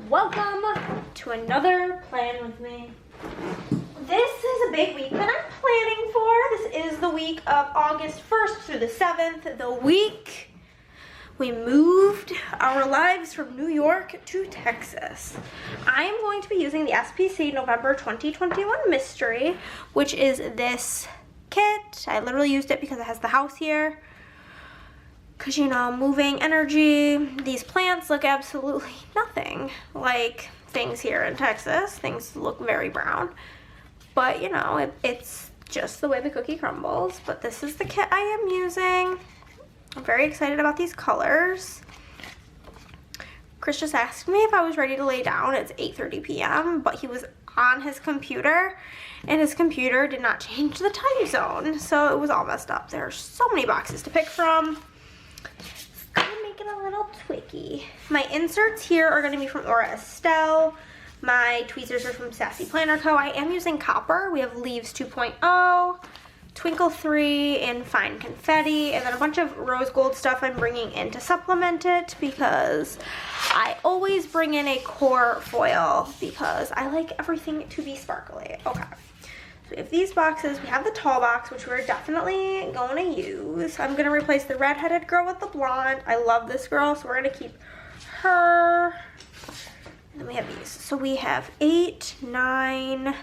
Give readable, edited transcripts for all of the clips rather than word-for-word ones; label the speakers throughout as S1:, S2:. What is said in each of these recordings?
S1: welcome to another plan with me. This is a big week that I'm planning for. This is the week of August 1st through the 7th, the week we moved our lives from New York to Texas. I am going to be using the SPC November 2021 Mystery, which is this kit. I literally used it because it has the house here. Because, you know, moving energy, these plants look absolutely nothing like things here in Texas. Things look very brown. But, you know, it's just the way the cookie crumbles. But this is the kit I am using. I'm very excited about these colors. Chris just asked me if I was ready to lay down. It's 8:30 p.m., but he was on his computer, and his computer did not change the time zone. So it was all messed up. There are so many boxes to pick from. It's gonna make it a little twicky. My inserts here are gonna be from Aura Estelle. My tweezers are from Plannahannah. I am using copper. We have Leaves 2.0, Twinkle 3, and Fine Confetti, and then a bunch of rose gold stuff I'm bringing in to supplement it because I always bring in a core foil because I like everything to be sparkly. Okay. So we have these boxes. We have the tall box, which we're definitely going to use. I'm going to replace the redheaded girl with the blonde. I love this girl, so we're going to keep her. And then we have these. So we have 8, 9,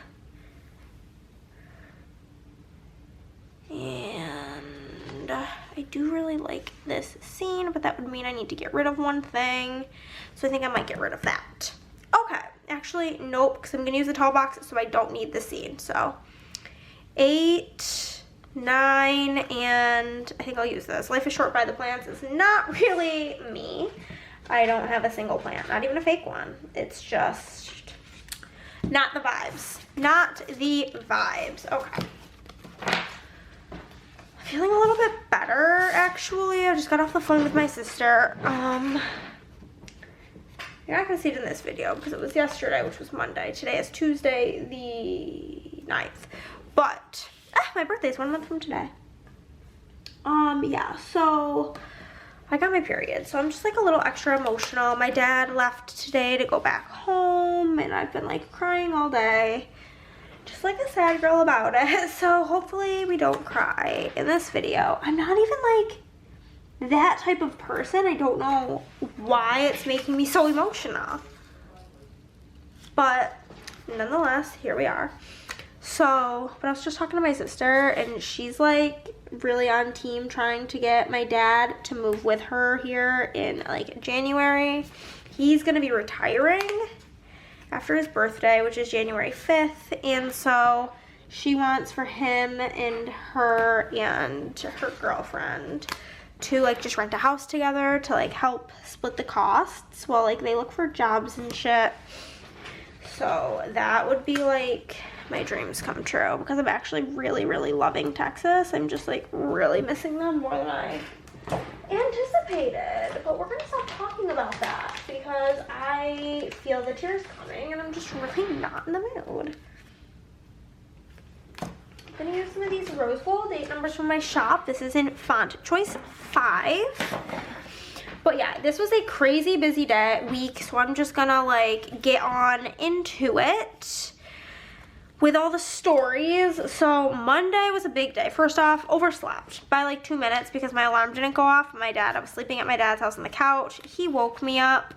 S1: and I do really like this scene, but that would mean I need to get rid of one thing. So I think I might get rid of that. Okay, actually, nope, because I'm going to use the tall box, so I don't need the scene. So 8, 9, and I think I'll use this. Life is Short by the Plants is not really me. I don't have a single plant, not even a fake one. It's just not the vibes. Not the vibes. Okay. Feeling a little bit better, actually. I just got off the phone with my sister. You're not going to see it in this video because it was yesterday, which was Monday. Today is Tuesday the 9th. But, my birthday's 1 month from today. Yeah, so I got my period. So I'm just like a little extra emotional. My dad left today to go back home, and I've been like crying all day. Just like a sad girl about it. So hopefully we don't cry in this video. I'm not even like that type of person. I don't know why it's making me so emotional. But nonetheless, here we are. So, but I was just talking to my sister, and she's like really on team trying to get my dad to move with her here in like January. He's gonna be retiring after his birthday, which is January 5th, and so she wants for him and her girlfriend to like just rent a house together to like help split the costs while like they look for jobs and shit. So that would be like my dreams come true because I'm actually really, really loving Texas. I'm just like really missing them more than I anticipated, but we're gonna stop talking about that because I feel the tears coming and I'm just really not in the mood. I'm gonna use some of these rose gold date numbers from my shop. This is in font choice 5. But yeah, this was a crazy busy week, so I'm just gonna like get on into it with all the stories. So Monday was a big day. First off, overslept by like 2 minutes because my alarm didn't go off. I was sleeping at my dad's house on the couch. He woke me up,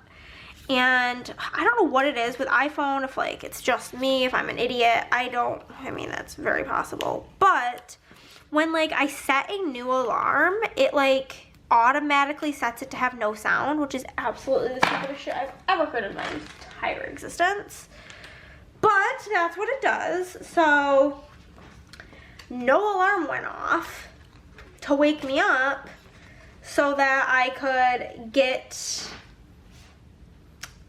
S1: and I don't know what it is with iPhone, if like it's just me, if I'm an idiot. I mean, that's very possible. But when like I set a new alarm, it like automatically sets it to have no sound, which is absolutely the stupidest shit I've ever heard in my entire existence. But that's what it does. So no alarm went off to wake me up so that I could get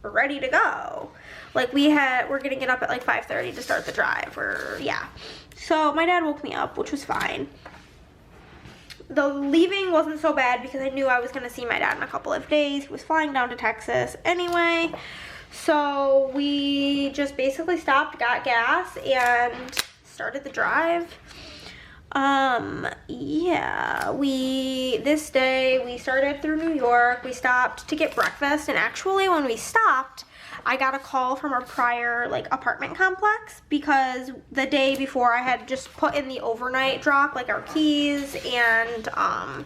S1: ready to go. Like we're gonna get up at like 5:30 to start the drive, or yeah. So my dad woke me up, which was fine. The leaving wasn't so bad because I knew I was gonna see my dad in a couple of days. He was flying down to Texas anyway. So we just basically stopped, got gas, and started the drive. Yeah, this day we started through New York. We stopped to get breakfast, and actually when we stopped, I got a call from our prior like apartment complex because the day before I had just put in the overnight drop, like our keys and I'm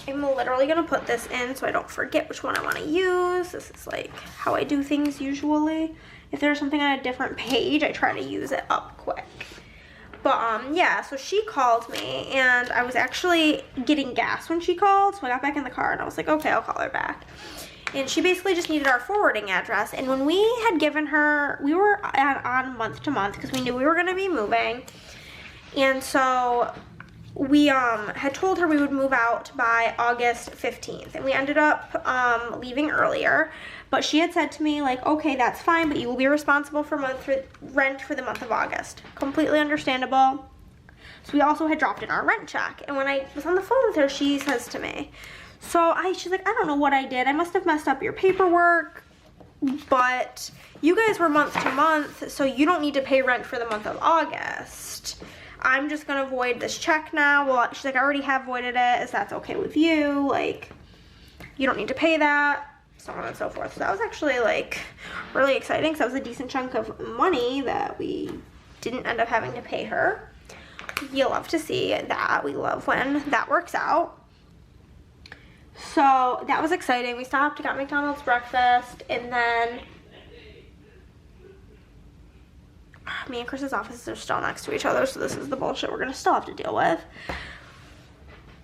S1: literally gonna put this in so I don't forget which one I want to use. This is like how I do things usually. If there's something on a different page, I try to use it up quick. But yeah, so she called me and I was actually getting gas when she called, so I got back in the car and I was like, okay, I'll call her back. And she basically just needed our forwarding address, and when we had given her, we were on month to month because we knew we were gonna be moving, and so we had told her we would move out by August 15th, and we ended up leaving earlier, but she had said to me like, okay, that's fine, but you will be responsible for rent for the month of August. Completely understandable. So we also had dropped in our rent check, and when I was on the phone with her, she says to me, she's like, I don't know what I did, I must have messed up your paperwork, but you guys were month to month, so you don't need to pay rent for the month of August. I'm just gonna void this check now. Well, she's like, I already have voided it. Is that okay with you? Like, you don't need to pay that, so on and so forth. So that was actually like really exciting because that was a decent chunk of money that we didn't end up having to pay her. You love to see that. We love when that works out. So that was exciting. We stopped, got McDonald's breakfast, and then me and Chris's offices are still next to each other, so this is the bullshit we're gonna still have to deal with.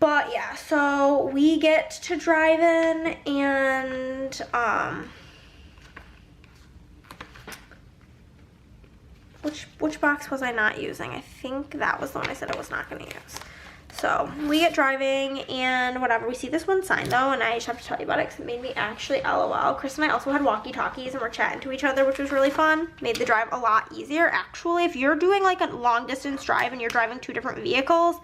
S1: But yeah, so we get to drive in, and which box was I not using? I think that was the one I said I was not gonna use. So we get driving and whatever, we see this one sign though, and I just have to tell you about it because it made me actually LOL. Chris and I also had walkie-talkies and we're chatting to each other, which was really fun. Made the drive a lot easier. Actually, if you're doing like a long distance drive and you're driving two different vehicles,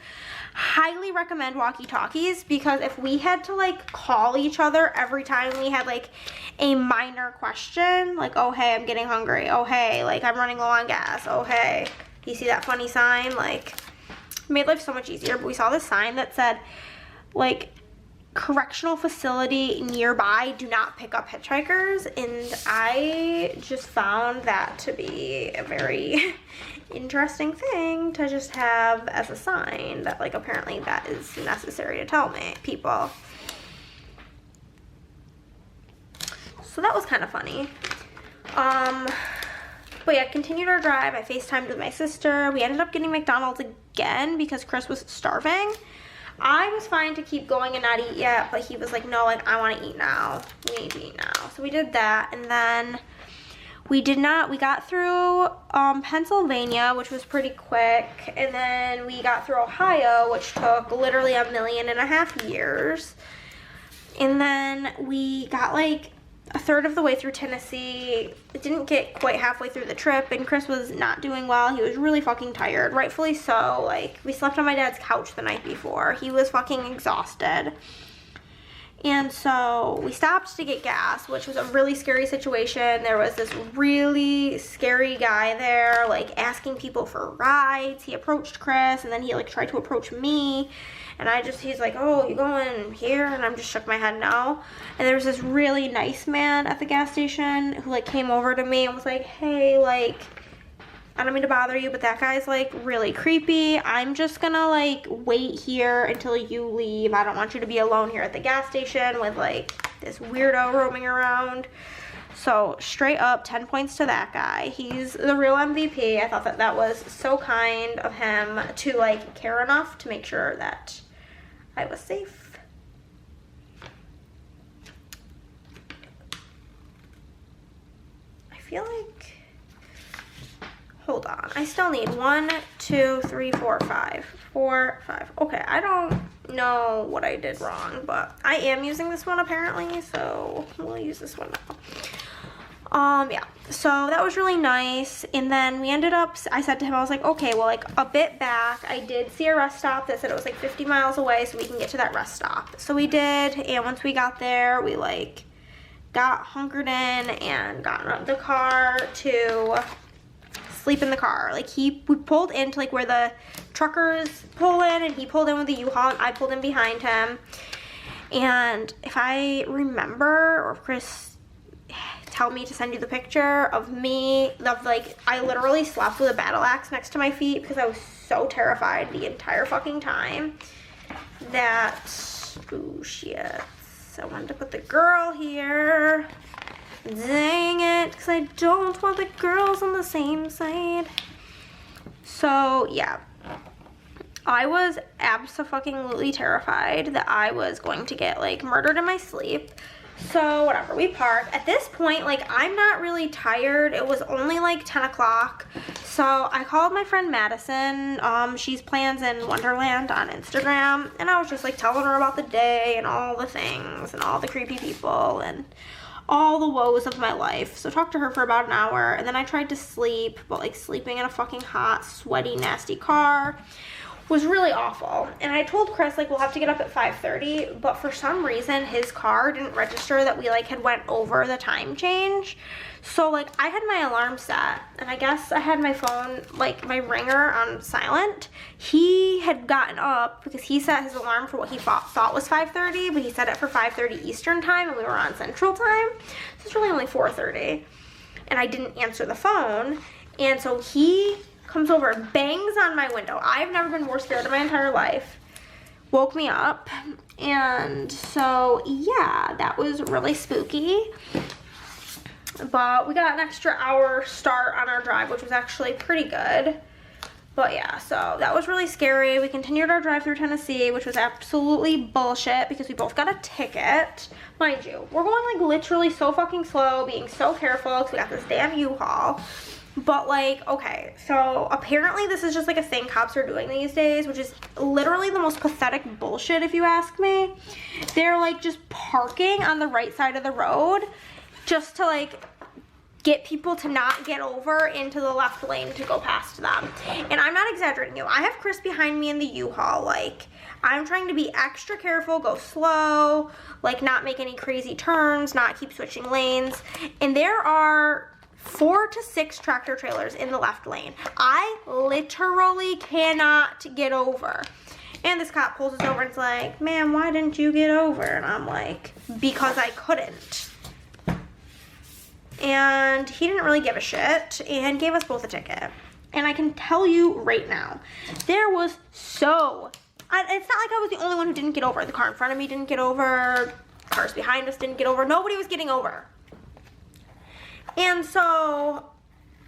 S1: highly recommend walkie-talkies, because if we had to like call each other every time we had like a minor question, like, oh hey, I'm getting hungry, oh hey, like I'm running low on gas, oh hey, you see that funny sign, like, made life so much easier. But we saw this sign that said like, correctional facility nearby, do not pick up hitchhikers, and I just found that to be a very interesting thing to just have as a sign, that like apparently that is necessary to tell people. So that was kind of funny. But yeah, continued our drive. I FaceTimed with my sister. We ended up getting McDonald's again because Chris was starving. I was fine to keep going and not eat yet, but he was like, no, like, I want to eat now. We need to eat now. So we did that, and then we got through Pennsylvania, which was pretty quick, and then we got through Ohio, which took literally 1.5 million years. And then we got like a third of the way through Tennessee. It didn't get quite halfway through the trip, and Chris was not doing well. He was really fucking tired, rightfully so. Like, we slept on my dad's couch the night before. He was fucking exhausted. And so we stopped to get gas, which was a really scary situation. There was this really scary guy there, like, asking people for rides. He approached Chris, and then he like tried to approach me. And he's like, oh, you going here? And I'm just shook my head no. And there was this really nice man at the gas station who like came over to me and was like, hey, like, I don't mean to bother you, but that guy's like really creepy. I'm just gonna like wait here until you leave. I don't want you to be alone here at the gas station with like this weirdo roaming around. So straight up 10 points to that guy. He's the real MVP. I thought that was so kind of him to like care enough to make sure that I was safe. I feel like, hold on, I still need 1, 2, 3, 4, 5. 4, 5. Okay, I don't know what I did wrong, but I am using this one apparently, so we'll use this one now. Yeah, so that was really nice. And then we ended up, I said to him, I was like, okay, well, like a bit back, I did see a rest stop that said it was like 50 miles away, so we can get to that rest stop. So we did, and once we got there, we like got hunkered in and got out of the car to sleep in the car. Like we pulled into like where the truckers pull in, and he pulled in with the U-Haul, and I pulled in behind him. And if I remember, or if Chris tell me to send you the picture of me, of like, I literally slept with a battle axe next to my feet because I was so terrified the entire fucking time that, oh shit, I wanted to put the girl here. Dang it, because I don't want the girls on the same side. So, yeah. I was abso-fucking-lutely terrified that I was going to get, like, murdered in my sleep. So, whatever, we parked. At this point, like, I'm not really tired. It was only, like, 10 o'clock. So, I called my friend Madison. She's Plans in Wonderland on Instagram. And I was just, like, telling her about the day and all the things and all the creepy people and all the woes of my life. So, talked to her for about an hour. And then I tried to sleep, but, like, sleeping in a fucking hot, sweaty, nasty car was really awful. And I told Chris, like, we'll have to get up at 5:30, but for some reason his car didn't register that we, like, had went over the time change. So, like, I had my alarm set, and I guess I had my phone, like, my ringer on silent. He had gotten up because he set his alarm for what he thought was 5:30, but he set it for 5:30 Eastern time, and we were on Central time. So it's really only 4:30, and I didn't answer the phone. And so he comes over, bangs on my window. I've never been more scared in my entire life. Woke me up. And so, yeah, that was really spooky. But we got an extra hour start on our drive, which was actually pretty good. But yeah, so that was really scary. We continued our drive through Tennessee, which was absolutely bullshit because we both got a ticket. Mind you, we're going, like, literally so fucking slow, being so careful because we got this damn U-Haul. But, like, okay, so apparently this is just, like, a thing cops are doing these days, which is literally the most pathetic bullshit, if you ask me. They're, like, just parking on the right side of the road just to, like, get people to not get over into the left lane to go past them. And I'm not exaggerating you. I have Chris behind me in the U-Haul. Like, I'm trying to be extra careful, go slow, like, not make any crazy turns, not keep switching lanes. And there are 4 to 6 tractor trailers in the left lane. I literally cannot get over. And this cop pulls us over and it's like, ma'am, why didn't you get over? And I'm like, because I couldn't. And he didn't really give a shit and gave us both a ticket. And I can tell you right now, there was it's not like I was the only one who didn't get over. The car in front of me didn't get over. Cars behind us didn't get over. Nobody was getting over. And so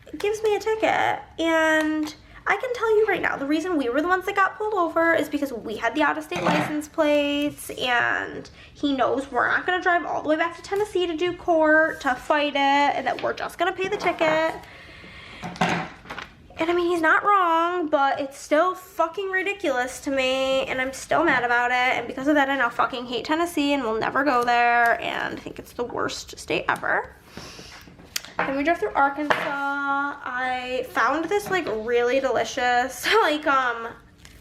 S1: it gives me a ticket, and I can tell you right now, the reason we were the ones that got pulled over is because we had the out-of-state license plates, and he knows we're not going to drive all the way back to Tennessee to do court, to fight it, and that we're just going to pay the ticket. And I mean, he's not wrong, but it's still fucking ridiculous to me, and I'm still mad about it, and because of that, I now fucking hate Tennessee and will never go there, and I think it's the worst state ever. Then we drove through Arkansas. I found this, like, really delicious, like,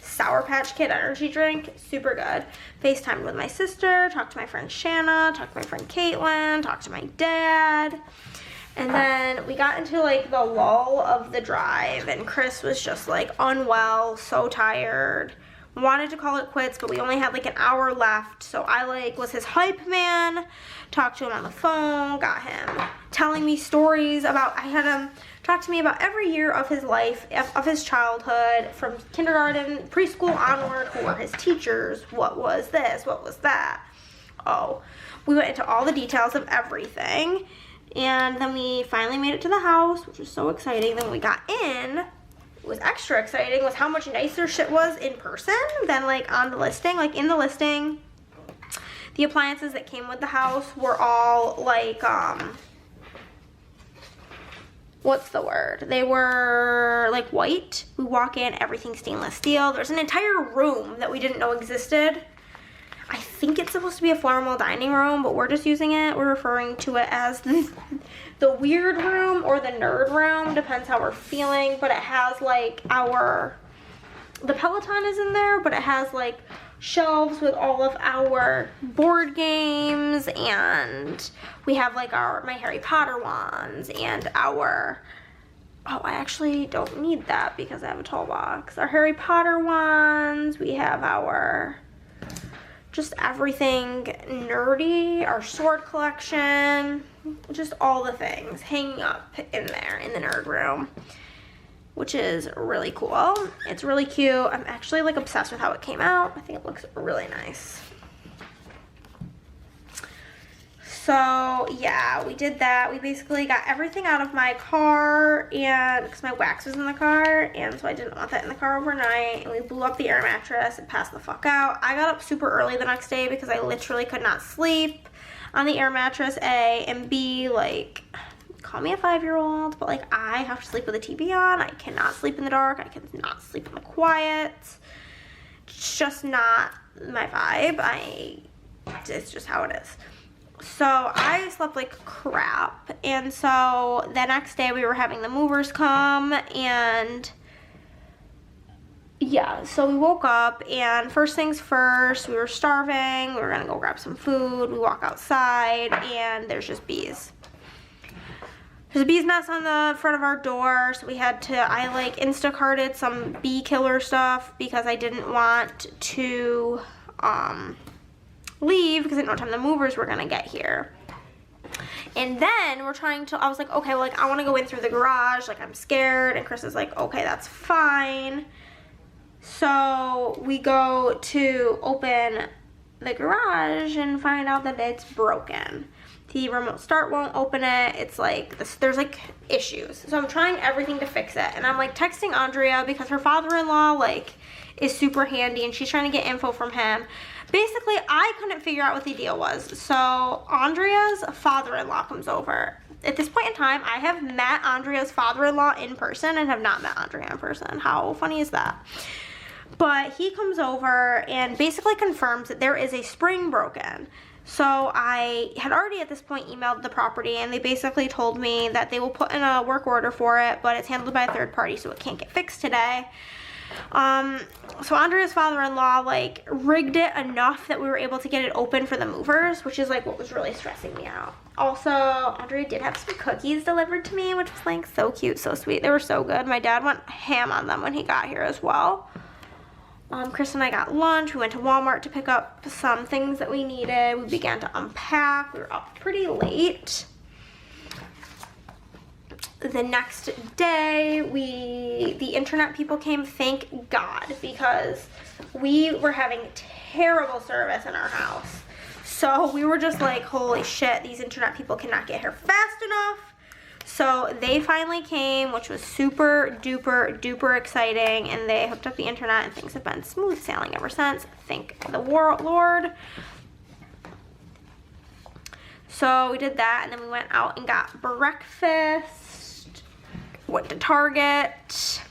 S1: Sour Patch Kid energy drink. Super good. FaceTimed with my sister, talked to my friend Shanna, talked to my friend Caitlin, talked to my dad. And then we got into, like, the lull of the drive, and Chris was just, like, unwell, so tired. Wanted to call it quits, but we only had, like, an hour left, so I, like, was his hype man, talked to him on the phone, got him telling me stories about, I had him talk to me about every year of his life, of his childhood, from kindergarten, preschool onward, who were his teachers, what was this, what was that. Oh, we went into all the details of everything, and then we finally made it to the house, which was so exciting. Then when we got in, was extra exciting was how much nicer shit was in person than, like, on the listing. Like, in the listing, the appliances that came with the house were all, like, what's the word? They were, like, white. We walk in, everything's stainless steel. There's an entire room that we didn't know existed. I think it's supposed to be a formal dining room, but we're just using it. We're referring to it as the weird room or the nerd room, depends how we're feeling. But it has, like, the Peloton is in there, but it has, like, shelves with all of our board games, and we have, like, my Harry Potter wands and our, oh, I actually don't need that because I have a tall box. Our Harry Potter wands, we have our just everything nerdy, our sword collection, just all the things hanging up in there in the nerd room, which is really cool. It's really cute. I'm actually like obsessed with how it came out. I think it looks really nice. So yeah, we did that. We basically got everything out of my car, and because my wax was in the car, and so I didn't want that in the car overnight, and we blew up the air mattress and passed the fuck out. I got up super early the next day because I literally could not sleep on the air mattress, A, and B, like, call me a 5-year-old, but like I have to sleep with the TV on. I cannot sleep in the dark. I cannot sleep in the quiet. It's just not my vibe. It's just how it is. So I slept like crap, and so the next day we were having the movers come, and yeah, so we woke up, and first things first, we were starving. We were gonna go grab some food. We walk outside, and there's just bees. There's a bee's nest on the front of our door, so we had to, I like Instacarted some bee killer stuff because I didn't want to leave because I didn't know what time the movers were gonna get here. And then we're trying to, I was like, okay, well, like I wanna go in through the garage, like I'm scared, and Chris is like, okay, that's fine. So we go to open the garage and find out that it's broken. The remote start won't open it. It's like, there's like issues. So I'm trying everything to fix it. And I'm like texting Andrea because her father-in-law like is super handy and she's trying to get info from him. Basically, I couldn't figure out what the deal was. So Andrea's father-in-law comes over. At this point in time, I have met Andrea's father-in-law in person and have not met Andrea in person. How funny is that? But he comes over and basically confirms that there is a spring broken. So I had already at this point emailed the property, and they basically told me that they will put in a work order for it, but it's handled by a third party, so it can't get fixed today. So Andrea's father-in-law like rigged it enough that we were able to get it open for the movers, which is like what was really stressing me out. Also, Andrea did have some cookies delivered to me, which was like so cute, so sweet. They were so good. My dad went ham on them when he got here as well. Chris and I got lunch. We went to Walmart to pick up some things that we needed. We began to unpack. We were up pretty late. The next day, the internet people came, thank God, because we were having terrible service in our house. So we were just like, holy shit, these internet people cannot get here fast enough. So they finally came, which was super duper duper exciting, and they hooked up the internet, and things have been smooth sailing ever since. Thank the Lord. So we did that, and then we went out and got breakfast. Went to Target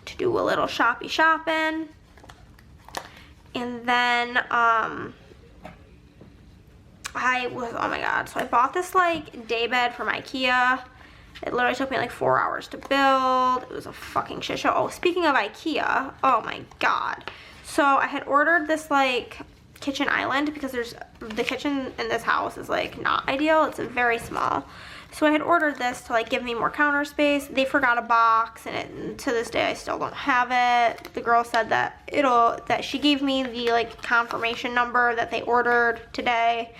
S1: to do a little shopping. And then oh my god, so I bought this like day bed from IKEA. It literally took me like 4 hours to build. It was a fucking shit show. Oh, speaking of IKEA, oh my god. So I had ordered this like kitchen island because the kitchen in this house is like not ideal. It's very small. So I had ordered this to like give me more counter space. They forgot a box, and to this day I still don't have it. The girl said that she gave me the like confirmation number that they ordered today.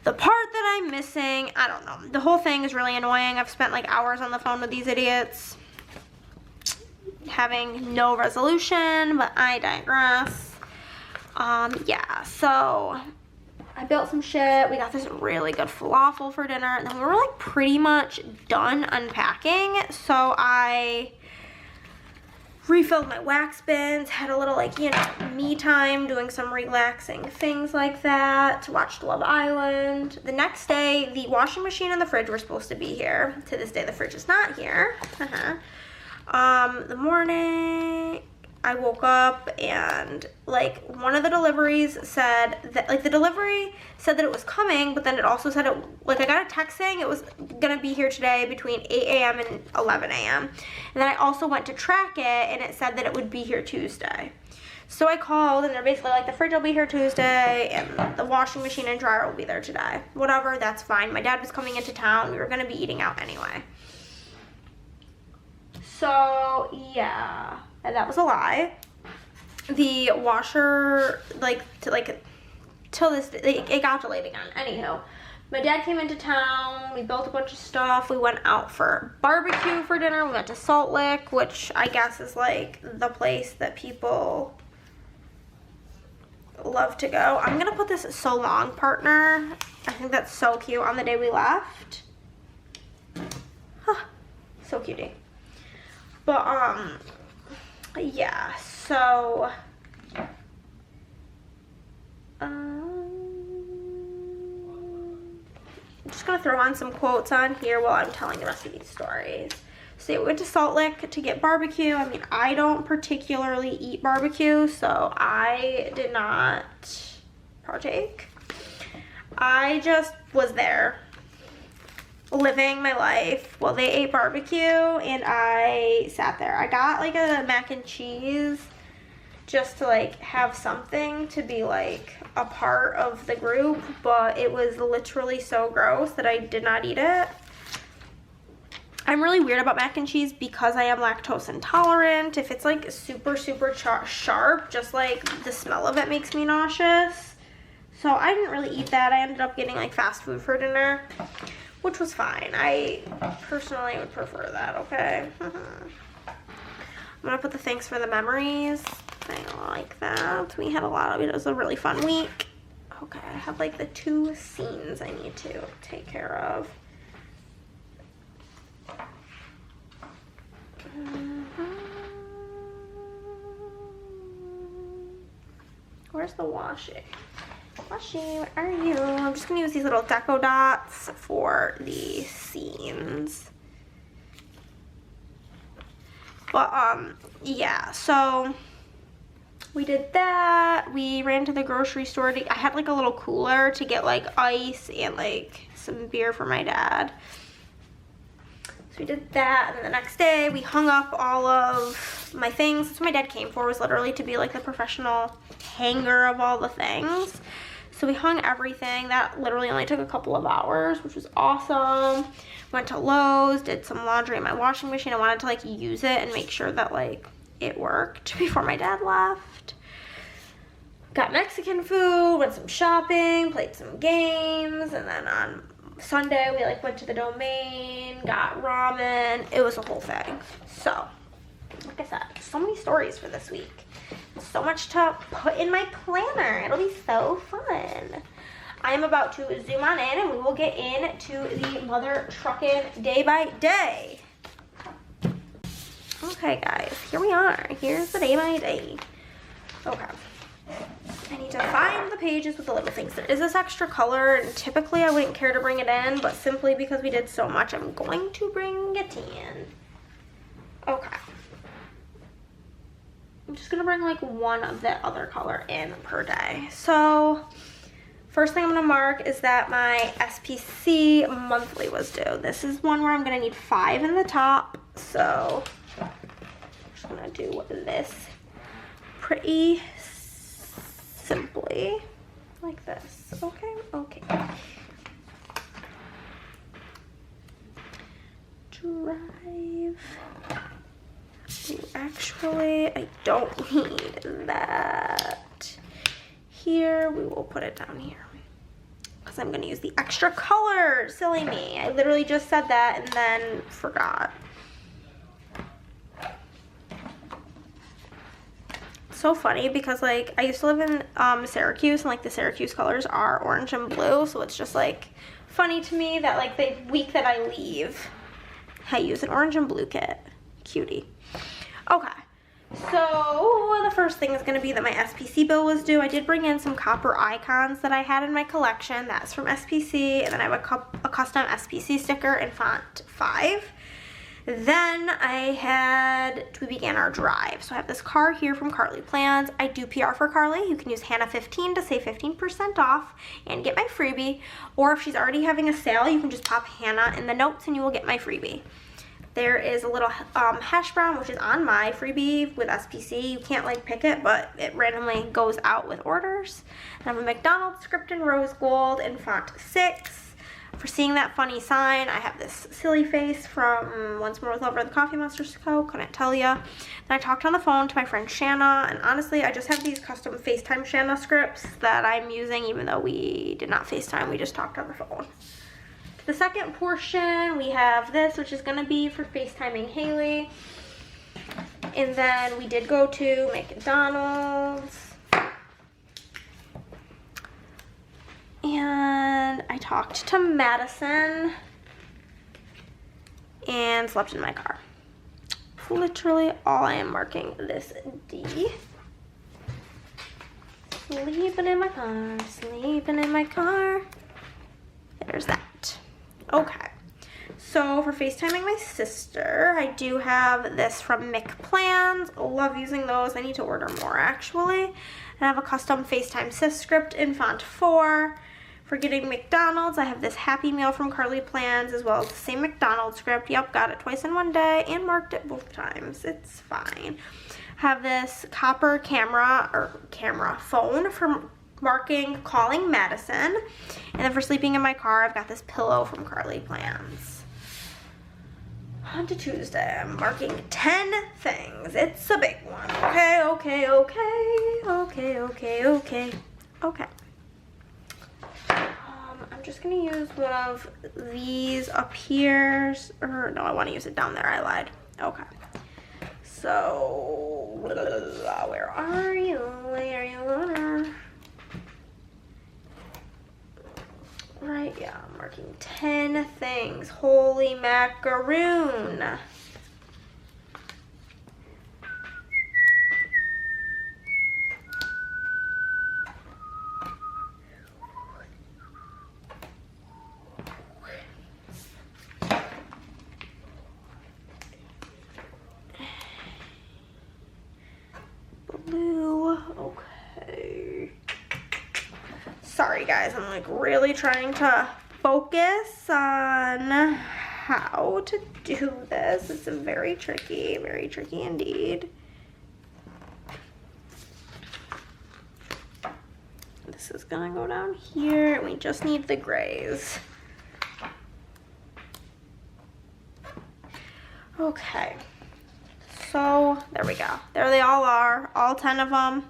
S1: The part that I'm missing, I don't know. The whole thing is really annoying. I've spent like hours on the phone with these idiots, having no resolution, but I digress. Yeah, so I built some shit. We got this really good falafel for dinner, and then we were like pretty much done unpacking. So I refilled my wax bins, had a little like, you know, me time doing some relaxing things like that. Watched Love Island. The next day, the washing machine and the fridge were supposed to be here. To this day, the fridge is not here. The morning, I woke up and like one of the deliveries said that like the delivery said that it was coming, but then it also said it like I got a text saying it was gonna be here today between 8 a.m. and 11 a.m. and then I also went to track it and it said that it would be here Tuesday. So I called and they're basically like, the fridge will be here Tuesday and the washing machine and dryer will be there today. Whatever, that's fine. My dad was coming into town. We were gonna be eating out anyway. So yeah, and that was a lie. the washer, till this, it got delayed again. Anywho, my dad came into town, we built a bunch of stuff, we went out for barbecue for dinner, we went to Salt Lick, which I guess is like the place that people love to go. I'm gonna put this So Long partner. I think that's so cute on the day we left. Huh, so cutie. But yeah, so I'm just gonna throw on some quotes on here while I'm telling the rest of these stories. So we went to Salt Lick to get barbecue. I mean, I don't particularly eat barbecue, so I did not partake. I just was there living my life while they ate barbecue, and I sat there. I got like a mac and cheese just to like have something to be like a part of the group, but it was literally so gross that I did not eat it. I'm really weird about mac and cheese because I am lactose intolerant. If it's like super sharp, just like the smell of it makes me nauseous. So I didn't really eat that. I ended up getting like fast food for dinner, which was fine. I personally would prefer that, okay? I'm gonna put the thanks for the memories. I like that. We had a lot of it. It was a really fun week. Okay, I have like the 2 scenes I need to take care of. Where's the washing? Washing, where are you? I'm just gonna use these little deco dots for the scenes. But yeah, so we did that. We ran to the grocery store. I had like a little cooler to get like ice and like some beer for my dad. So we did that, and then the next day we hung up all of my things. That's what my dad came for, was literally to be like the professional hanger of all the things. So we hung everything. That literally only took a couple of hours, which was awesome. Went to Lowe's, did some laundry in my washing machine. I wanted to like use it and make sure that like it worked before my dad left. Got Mexican food, went some shopping, played some games, and then on Sunday we like went to the Domain, got ramen. It was a whole thing. So, like I said, so many stories for this week. So much to put in my planner. It'll be so fun. I am about to zoom on in and we will get into the mother truckin' day by day. Okay guys, here we are. Here's the day by day. Okay. I need to find the pages with the little things. There is this extra color, and typically I wouldn't care to bring it in, but simply because we did so much, I'm going to bring it in. Okay. I'm just gonna bring like one of the other color in per day. So first thing I'm gonna mark is that my SPC monthly was due. This is one where I'm gonna need 5 in the top. So I'm just gonna do this pretty simply like this. Okay, okay. Drive. Ooh, actually, I don't need that here. We will put it down here because I'm going to use the extra color. Silly me. I literally just said that and then forgot. So funny because like I used to live in Syracuse, and like the Syracuse colors are orange and blue, so it's just like funny to me that like the week that I leave I use an orange and blue kit. Cutie. Okay, so the first thing is going to be that my SPC bill was due. I did bring in some copper icons that I had in my collection. That's from SPC, and then I have a custom SPC sticker in font 5. Then we began our drive. So I have this card here from Carly Plans. I do PR for Carly. You can use Hannah15 to save 15% off and get my freebie. Or if she's already having a sale, you can just pop Hannah in the notes and you will get my freebie. There is a little hash brown, which is on my freebie with SPC. You can't like pick it, but it randomly goes out with orders. I have a McDonald's script in rose gold in font 6. for seeing that funny sign. I have this silly face from Once More with Love or the Coffee Monsters Co. Couldn't tell ya. Then I talked on the phone to my friend Shanna, and honestly, I just have these custom FaceTime Shanna scripts that I'm using, even though we did not FaceTime, we just talked on the phone. The second portion, we have this, which is gonna be for FaceTiming Haley. And then we did go to McDonald's. And I talked to Madison and slept in my car. Literally all I am marking this D. Sleeping in my car, sleeping in my car. There's that. Okay. So for FaceTiming my sister, I do have this from McPlans. Love using those. I need to order more actually. And I have a custom FaceTime sis script in font 4. For getting McDonald's, I have this Happy Meal from Carly Plans, as well as the same McDonald's script. Yep, got it twice in one day and marked it both times. It's fine. Have this copper camera phone for marking calling Madison. And then for sleeping in my car, I've got this pillow from Carly Plans. On to Tuesday, I'm marking 10 things. It's a big one. Okay, okay, okay, okay, okay, okay, okay. I'm just gonna use one of these up here, or no, I want to use it down there. I lied. Okay. So, where are you? Where are you? Right, yeah, I'm marking 10 things. Holy macaroon. Blue, okay. Sorry guys, I'm like really trying to focus on how to do this. It's very tricky indeed. This is gonna go down here, and we just need the grays. Okay, so there we go. There they all are, all 10 of them.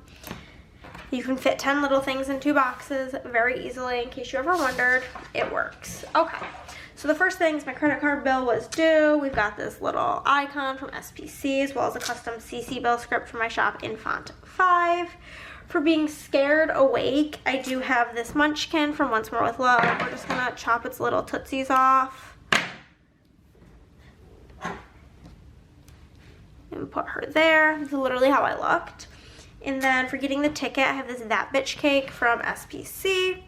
S1: You can fit 10 little things in 2 boxes very easily. In case you ever wondered, it works. Okay, so the first thing is my credit card bill was due. We've got this little icon from SPC, as well as a custom CC bill script for my shop in font 5. For being scared awake, I do have this munchkin from Once More with Love. We're just gonna chop its little tootsies off and put her there. This is literally how I looked. And then for getting the ticket, I have this That Bitch cake from SPC.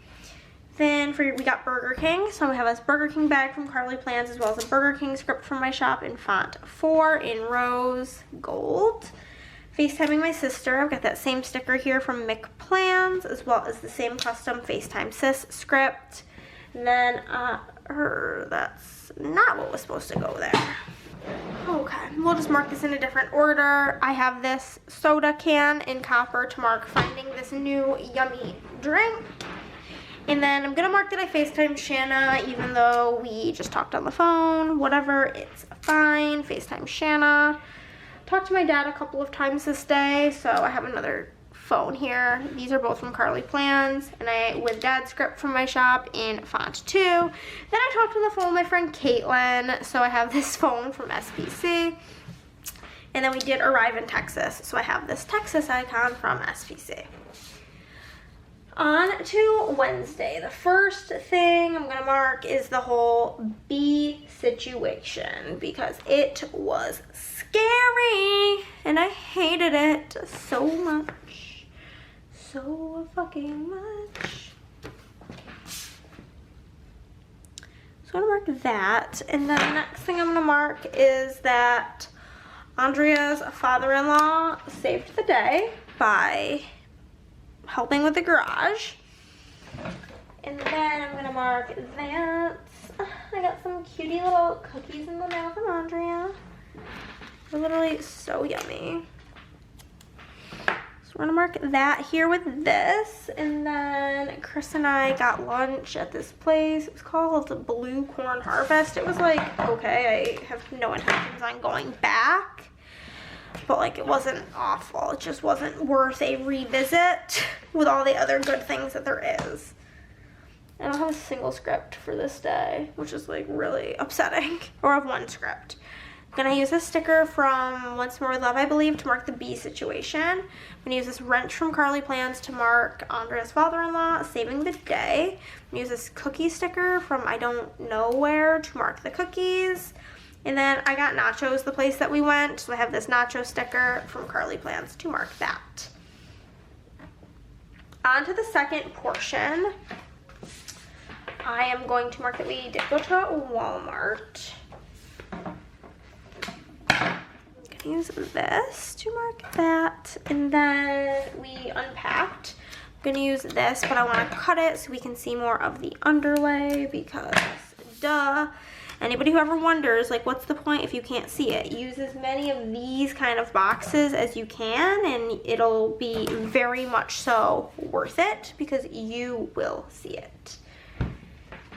S1: Then we got Burger King. So we have this Burger King bag from Carly Plans, as well as a Burger King script from my shop in font 4 in rose gold. FaceTiming my sister, I've got that same sticker here from McPlans, as well as the same custom FaceTime sis script. And then that's not what was supposed to go there. Okay, we'll just mark this in a different order. I have this soda can in copper to mark finding this new yummy drink. And then I'm gonna mark that I FaceTimed Shanna, even though we just talked on the phone. Whatever, it's fine. FaceTime Shanna. Talked to my dad a couple of times this day, so I have another phone here. These are both from Carly Plans, and with Dad's script from my shop in font 2. Then I talked on the phone with my friend Caitlin, so I have this phone from SPC. And then we did arrive in Texas, so I have this Texas icon from SPC. On to Wednesday. The first thing I'm gonna mark is the whole bee situation, because it was scary and I hated it so much. So fucking much. So I'm gonna mark that, and then the next thing I'm gonna mark is that Andrea's father-in-law saved the day by helping with the garage. And then I'm gonna mark that I got some cutie little cookies in the mail from Andrea. They're literally so yummy. So we're gonna mark that here with this. And then Chris and I got lunch at this place. It was called Blue Corn Harvest. It was like, okay, I have no intentions on going back, but like it wasn't awful. It just wasn't worth a revisit with all the other good things that there is. I don't have a single script for this day, which is like really upsetting. Or I have one script. I'm gonna use this sticker from Once More with Love, I believe, to mark the bee situation. I'm gonna use this wrench from Carly Plans to mark Andrea's father-in-law saving the day. I'm gonna use this cookie sticker from I Don't Know Where to mark the cookies. And then I got nachos the place that we went, so I have this nacho sticker from Carly Plans to mark that. On to the second portion. I am going to mark that we did go to Walmart. I'm gonna use this to mark that. And then we unpacked. I'm gonna use this, but I wanna cut it so we can see more of the underlay because duh. Anybody who ever wonders, like, what's the point if you can't see it? Use as many of these kind of boxes as you can, and it'll be very much so worth it because you will see it.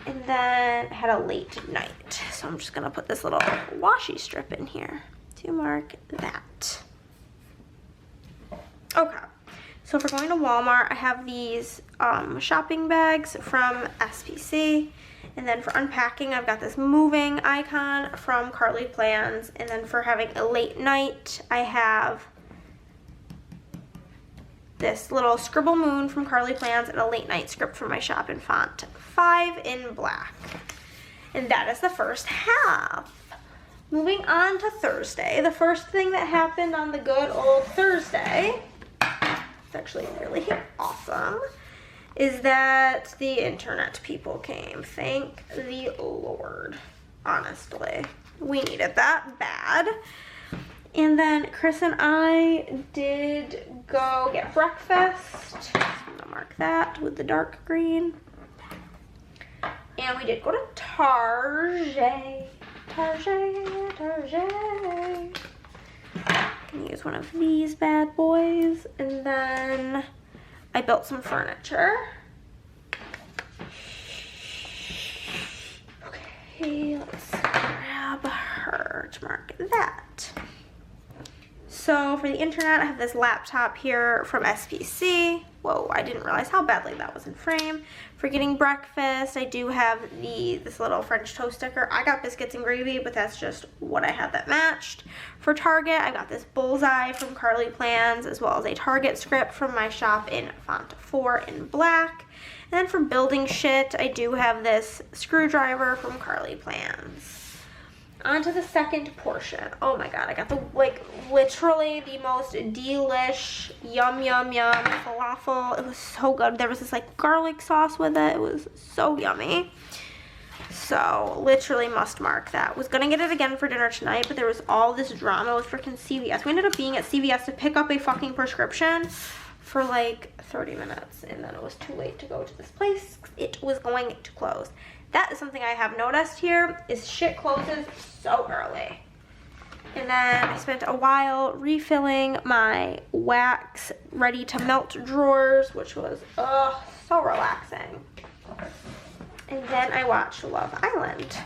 S1: And then I had a late night, so I'm just gonna put this little washi strip in here to mark that. Okay, so if we're going to Walmart, I have these shopping bags from SPC. And then for unpacking, I've got this moving icon from Carly Plans. And then for having a late night, I have this little Scribble Moon from Carly Plans and a late night script from my shop in font 5 in black. And that is the first half. Moving on to Thursday. The first thing that happened on the good old Thursday, it's actually really awesome, is that the internet people came. Thank the Lord. Honestly, we needed that bad. And then Chris and I did go get breakfast. So I'm gonna mark that with the dark green. And we did go to Target. Target. Gonna use one of these bad boys. And then I built some furniture. Okay, let's grab her to mark that. So for the internet, I have this laptop here from SPC. Whoa, I didn't realize how badly that was in frame. For getting breakfast, I do have this little French toast sticker. I got biscuits and gravy, but that's just what I had that matched. For Target, I got this bullseye from Carly Plans, as well as a Target script from my shop in font 4 in black. And then for building shit, I do have this screwdriver from Carly Plans. On to the second portion. Oh my god, I got the, like, literally the most delish, yum, yum, yum falafel. It was so good. There was this, like, garlic sauce with it. It was so yummy. So, literally must mark that. Was gonna get it again for dinner tonight, but there was all this drama with freaking CVS. We ended up being at CVS to pick up a fucking prescription for, like, 30 minutes. And then it was too late to go to this place. It was going to close. That is something I have noticed here, is shit closes so early. And then I spent a while refilling my wax ready to melt drawers, which was so relaxing. And then I watched Love Island.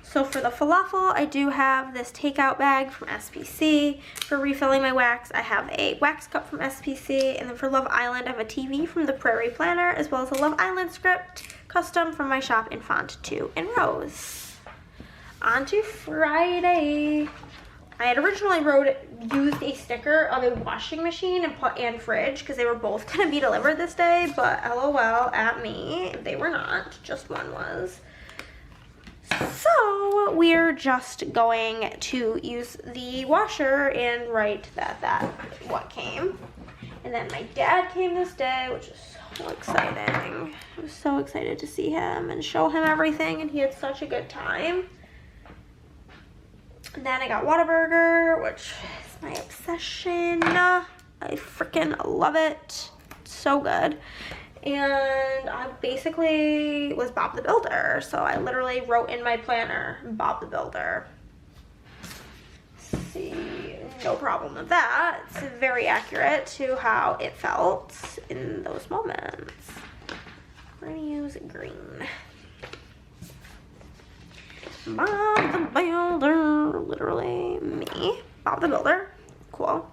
S1: So for the falafel, I do have this takeout bag from SPC. For refilling my wax, I have a wax cup from SPC. And then for Love Island, I have a TV from the Prairie Planner, as well as a Love Island script, custom from my shop in font 2 in rose. On to Friday. I had originally used a sticker of a washing machine and fridge because they were both going to be delivered this day, but LOL at me, they were not, just one was. So we're just going to use the washer and write that what came. And then my dad came this day, which is so exciting. I was so excited to see him and show him everything, and he had such a good time. And then I got Whataburger, which is my obsession. I freaking love it. It's so good. And I basically was Bob the Builder. So I literally wrote in my planner, Bob the Builder. Let's see, no problem with that. It's very accurate to how it felt in those moments. We're gonna use green. Bob the Builder, literally me. Bob the Builder, cool.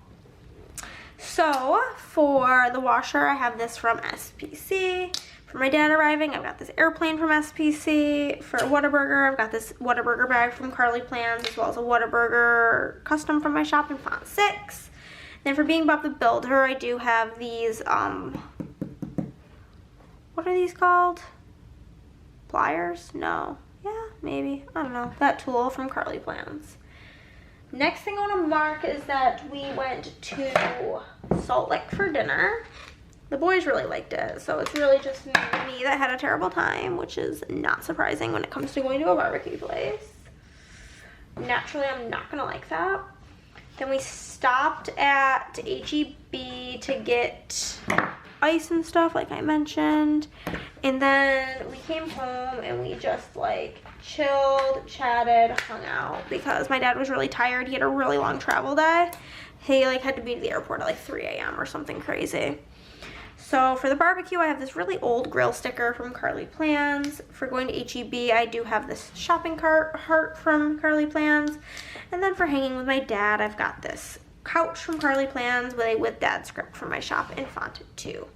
S1: So for the washer, I have this from SPC. For my dad arriving, I've got this airplane from SPC. For Whataburger, I've got this Whataburger bag from Carly Plans, as well as a Whataburger custom from my shop in Font 6. Then for being Bob the Builder, I do have these, what are these called? Pliers? No. Yeah, maybe. I don't know. That tool from Carly Plans. Next thing I want to mark is that we went to Salt Lake for dinner. The boys really liked it, so it's really just me that had a terrible time, which is not surprising when it comes to going to a barbecue place. Naturally, I'm not gonna like that. Then we stopped at HEB to get ice and stuff, like I mentioned. And then we came home and we just like chilled, chatted, hung out because my dad was really tired. He had a really long travel day. He like had to be at the airport at like 3 a.m. or something crazy. So for the barbecue, I have this really old grill sticker from Carly Plans. For going to HEB, I do have this shopping cart heart from Carly Plans. And then for hanging with my dad, I've got this couch from Carly Plans with a with dad script from my shop in Font 2.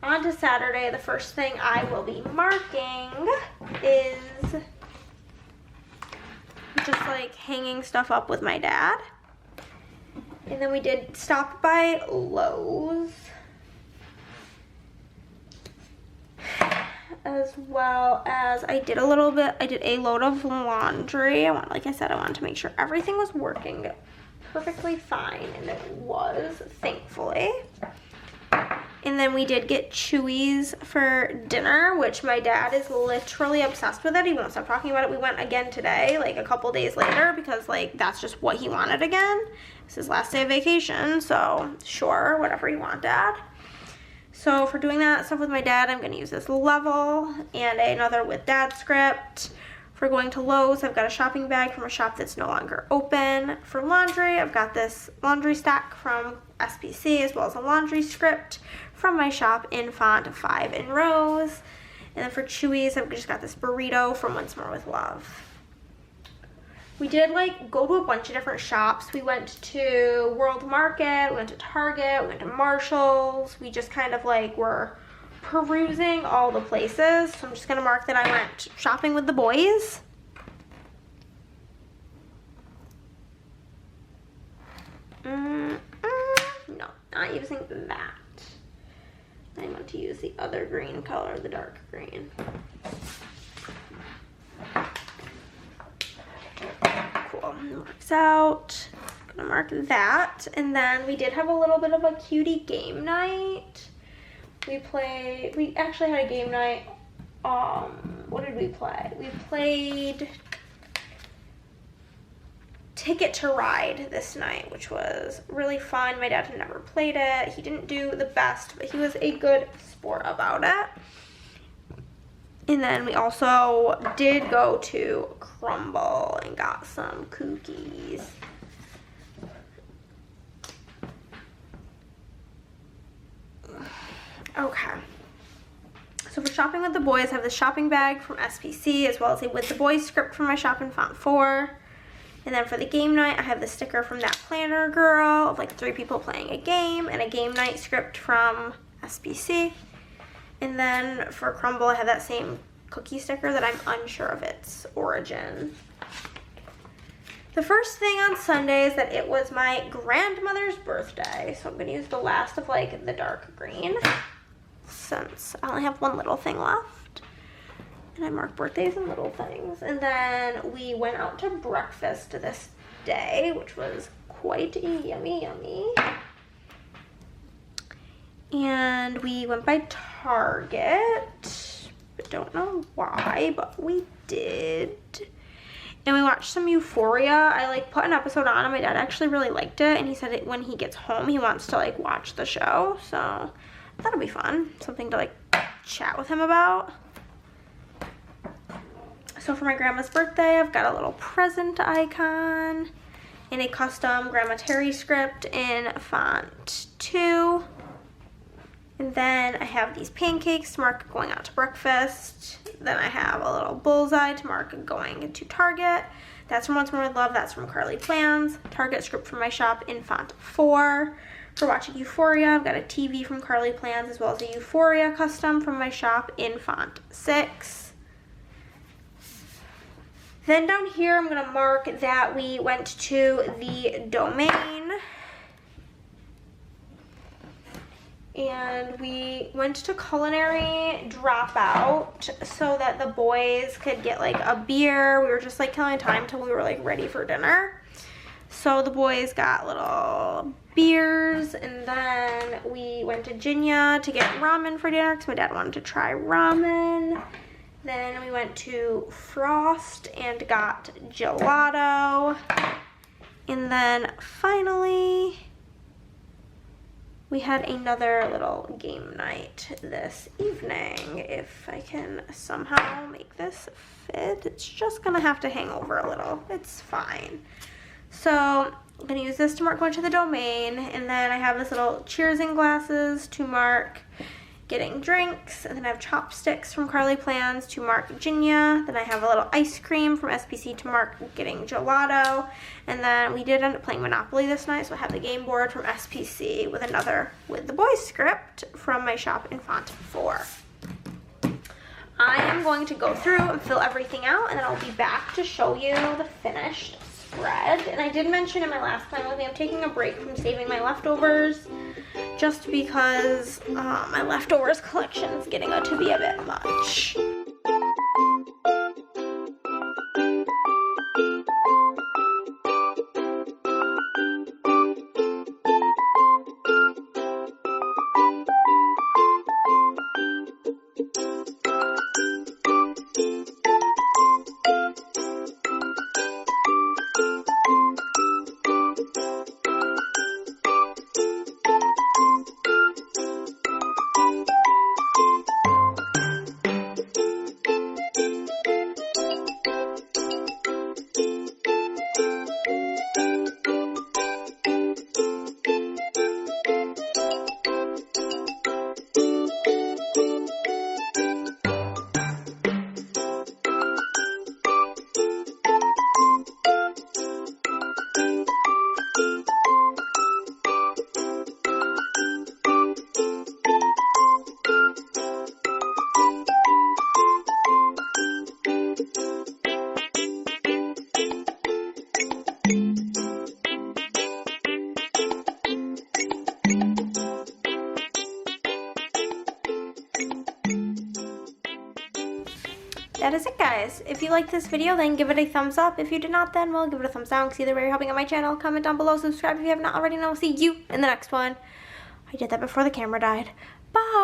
S1: On to Saturday, the first thing I will be marking is just like hanging stuff up with my dad. And then we did stop by Lowe's, as well as I did a load of laundry. Like I said, I wanted to make sure everything was working perfectly fine, and it was, thankfully. And then we did get Chewy's for dinner, which my dad is literally obsessed with it. He won't stop talking about it. We went again today, like a couple days later, because like that's just what he wanted again. It's his last day of vacation, so sure, whatever you want, Dad. So for doing that stuff with my dad, I'm gonna use this level and another with dad script. For going to Lowe's, I've got a shopping bag from a shop that's no longer open. For laundry, I've got this laundry stack from SPC, as well as a laundry script from my shop in Font 5 in Rose. And then for Chewy's, I've just got this burrito from Once More with Love. We did like go to a bunch of different shops. We went to World Market, we went to Target, we went to Marshall's. We just kind of like were perusing all the places. So I'm just gonna mark that I went shopping with the boys. No, not using that. I want to use the other green color, the dark green. Cool, works out. I'm gonna mark that. And then we did have a little bit of a cutie game night. We actually had a game night. What did we play? We played Ticket to Ride this night, which was really fun. My dad had never played it. He didn't do the best, but he was a good sport about it. And then we also did go to Crumble and got some cookies. Okay. So for shopping with the boys, I have the shopping bag from SPC, as well as a With the Boys script from my shop in Font 4. And then for the game night, I have the sticker from That Planner Girl of like 3 people playing a game, and a game night script from SPC. And then for Crumble, I have that same cookie sticker that I'm unsure of its origin. The first thing on Sunday is that it was my grandmother's birthday, so I'm going to use the last of like the dark green, since I only have one little thing left. And I mark birthdays and little things. And then we went out to breakfast this day, which was quite yummy. And we went by Target, but don't know why, but we did. And we watched some Euphoria. I like put an episode on and my dad actually really liked it, and he said when he gets home he wants to like watch the show, so that'll be fun, something to like chat with him about. So for my grandma's birthday, I've got a little present icon, in a custom Grandma Terry script in font 2. And then I have these pancakes to mark going out to breakfast. Then I have a little bullseye to mark going to Target. That's from Once More With Love. That's from Carly Plans. Target script from my shop in font 4. For watching Euphoria, I've got a TV from Carly Plans as well as a Euphoria custom from my shop in font 6. Then down here, I'm going to mark that we went to the Domain. And we went to Culinary Dropout so that the boys could get like a beer. We were just like killing time until we were like ready for dinner. So the boys got little beers, and then we went to Jinya to get ramen for dinner because my dad wanted to try ramen. Then we went to Frost and got gelato. And then finally, we had another little game night this evening. If I can somehow make this fit, it's just gonna have to hang over a little. It's fine. So I'm gonna use this to mark going to the Domain, and then I have this little cheersing glasses to mark getting drinks, and then I have chopsticks from Carly Plans to mark Ginya. Then I have a little ice cream from SPC to mark getting gelato, and then we did end up playing Monopoly this night, so I have the game board from SPC with the boys script from my shop in font 4. I am going to go through and fill everything out, and then I'll be back to show you the finished spread. And I did mention in my last plan with me, I'm taking a break from saving my leftovers just because my leftovers collection is getting to be a bit much. That is it, guys. If you liked this video, then give it a thumbs up. If you did not, then well, give it a thumbs down, because either way you're helping out my channel. Comment down below, subscribe if you have not already, and I'll see you in the next one. I did that before the camera died. Bye!